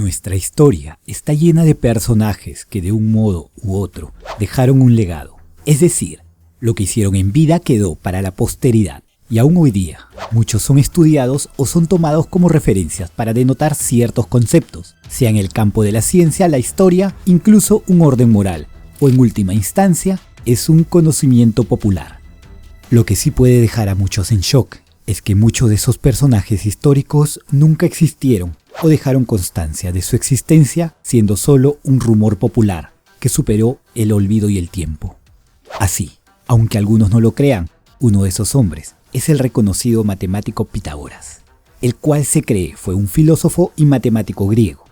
Nuestra historia está llena de personajes que de un modo u otro dejaron un legado, es decir, lo que hicieron en vida quedó para la posteridad, y aún hoy día muchos son estudiados o son tomados como referencias para denotar ciertos conceptos, sea en el campo de la ciencia, la historia, incluso un orden moral, o en última instancia, es un conocimiento popular. Lo que sí puede dejar a muchos en shock es que muchos de esos personajes históricos nunca existieron o dejaron constancia de su existencia siendo solo un rumor popular que superó el olvido y el tiempo. Así, aunque algunos no lo crean, uno de esos hombres es el reconocido matemático Pitágoras, el cual se cree fue un filósofo y matemático griego.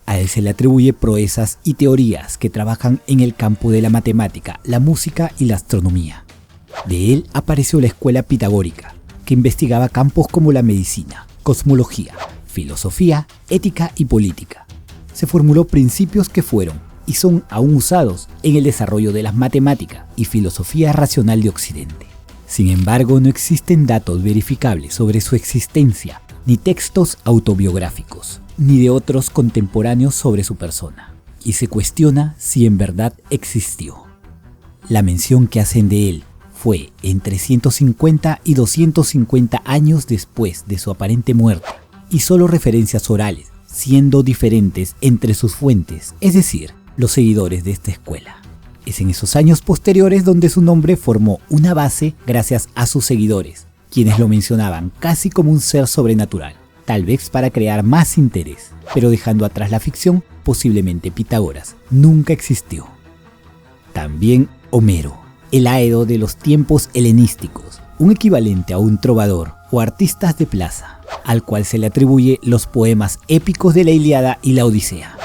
A él se le atribuye proezas y teorías que trabajan en el campo de la matemática, la música y la astronomía. De él apareció la escuela pitagórica, que investigaba campos como la medicina, cosmología, filosofía, ética y política. Se formuló principios que fueron y son aún usados en el desarrollo de las matemáticas y filosofía racional de Occidente. Sin embargo, no existen datos verificables sobre su existencia, ni textos autobiográficos, ni de otros contemporáneos sobre su persona, y se cuestiona si en verdad existió. La mención que hacen de él fue entre 150 y 250 años después de su aparente muerte, y solo referencias orales, siendo diferentes entre sus fuentes, es decir, los seguidores de esta escuela. Es en esos años posteriores donde su nombre formó una base gracias a sus seguidores, quienes lo mencionaban casi como un ser sobrenatural, tal vez para crear más interés, pero dejando atrás la ficción, posiblemente Pitágoras nunca existió. También Homero, el Aedo de los tiempos helenísticos, un equivalente a un trovador o artista de plaza, al cual se le atribuye los poemas épicos de la Ilíada y la Odisea.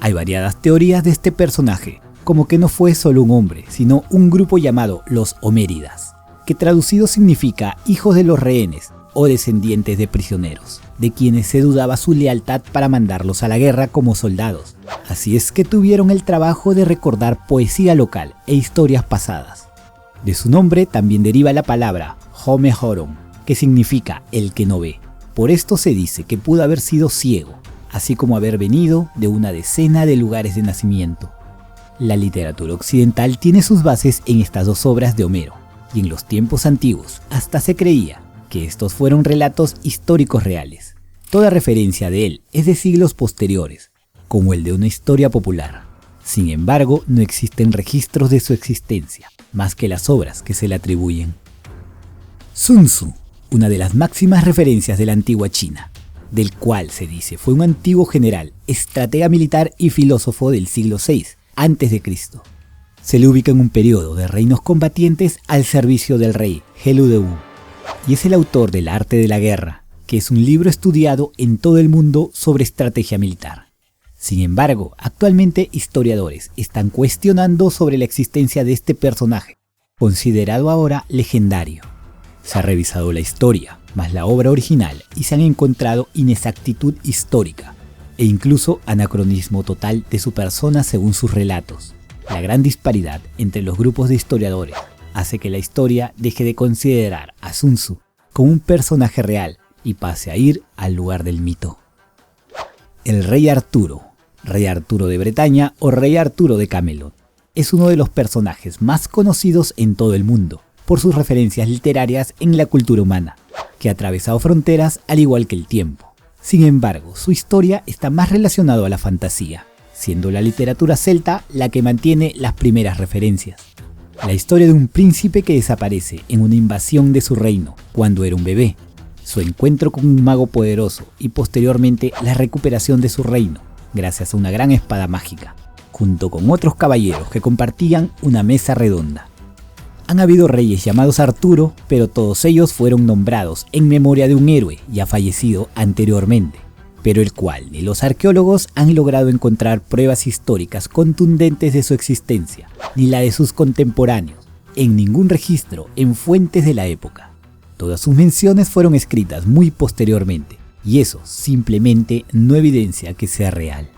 Hay variadas teorías de este personaje, como que no fue solo un hombre, sino un grupo llamado los Homéridas, que traducido significa hijos de los rehenes o descendientes de prisioneros, de quienes se dudaba su lealtad para mandarlos a la guerra como soldados. Así es que tuvieron el trabajo de recordar poesía local e historias pasadas. De su nombre también deriva la palabra Home Horon, que significa el que no ve. Por esto se dice que pudo haber sido ciego, así como haber venido de una decena de lugares de nacimiento. La literatura occidental tiene sus bases en estas dos obras de Homero, y en los tiempos antiguos hasta se creía que estos fueron relatos históricos reales. Toda referencia de él es de siglos posteriores, como el de una historia popular. Sin embargo, no existen registros de su existencia, más que las obras que se le atribuyen. Sun Tzu, una de las máximas referencias de la antigua China, del cual se dice fue un antiguo general, estratega militar y filósofo del siglo VI a.C. Se le ubica en un periodo de reinos combatientes al servicio del rey Helu de Wu, y es el autor del Arte de la Guerra, que es un libro estudiado en todo el mundo sobre estrategia militar. Sin embargo, actualmente historiadores están cuestionando sobre la existencia de este personaje, considerado ahora legendario. Se ha revisado la historia, más la obra original, y se han encontrado inexactitud histórica, e incluso anacronismo total de su persona según sus relatos. La gran disparidad entre los grupos de historiadores hace que la historia deje de considerar a Sun Tzu como un personaje real y pase a ir al lugar del mito. El rey Arturo de Bretaña o rey Arturo de Camelot, es uno de los personajes más conocidos en todo el mundo por sus referencias literarias en la cultura humana, que ha atravesado fronteras al igual que el tiempo. Sin embargo, su historia está más relacionada a la fantasía, siendo la literatura celta la que mantiene las primeras referencias. La historia de un príncipe que desaparece en una invasión de su reino cuando era un bebé, su encuentro con un mago poderoso y posteriormente la recuperación de su reino gracias a una gran espada mágica, junto con otros caballeros que compartían una mesa redonda. Han habido reyes llamados Arturo, pero todos ellos fueron nombrados en memoria de un héroe ya fallecido anteriormente, pero el cual ni los arqueólogos han logrado encontrar pruebas históricas contundentes de su existencia, ni la de sus contemporáneos, en ningún registro en fuentes de la época. Todas sus menciones fueron escritas muy posteriormente, y eso simplemente no evidencia que sea real.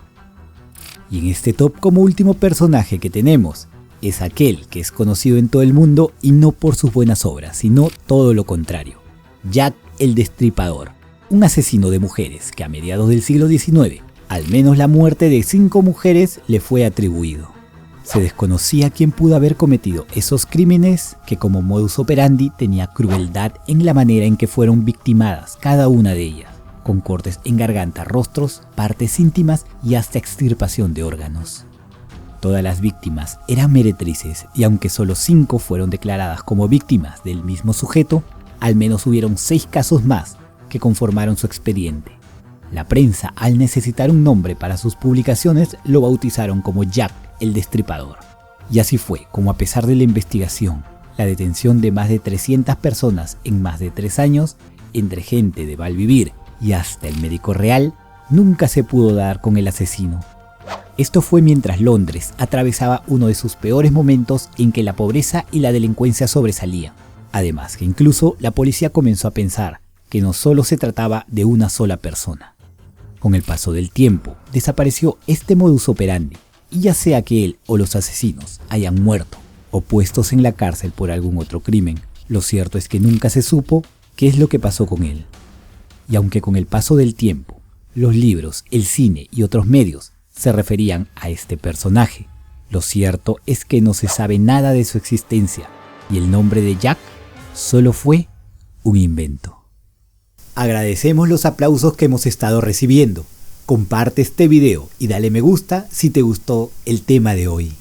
Y en este top como último personaje que tenemos, es aquel que es conocido en todo el mundo y no por sus buenas obras, sino todo lo contrario. Jack el Destripador, un asesino de mujeres que a mediados del siglo XIX Al menos la muerte de 5 mujeres le fue atribuido. Se desconocía quién pudo haber cometido esos crímenes que como modus operandi tenía crueldad en la manera en que fueron victimadas cada una de ellas, con cortes en garganta, rostros, partes íntimas y hasta extirpación de órganos. Todas las víctimas eran meretrices y aunque solo 5 fueron declaradas como víctimas del mismo sujeto, al menos hubieron 6 casos más que conformaron su expediente. La prensa, al necesitar un nombre para sus publicaciones, lo bautizaron como Jack el Destripador. Y así fue como, a pesar de la investigación, la detención de más de 300 personas en más de 3 años, entre gente de Valvivir y hasta el médico real, nunca se pudo dar con el asesino. Esto fue mientras Londres atravesaba uno de sus peores momentos en que la pobreza y la delincuencia sobresalían. Además que incluso la policía comenzó a pensar que no solo se trataba de una sola persona. Con el paso del tiempo, desapareció este modus operandi, y ya sea que él o los asesinos hayan muerto o puestos en la cárcel por algún otro crimen, lo cierto es que nunca se supo qué es lo que pasó con él. Y aunque con el paso del tiempo, los libros, el cine y otros medios se referían a este personaje, lo cierto es que no se sabe nada de su existencia y el nombre de Jack solo fue un invento. Agradecemos los aplausos que hemos estado recibiendo. Comparte este video y dale me gusta si te gustó el tema de hoy.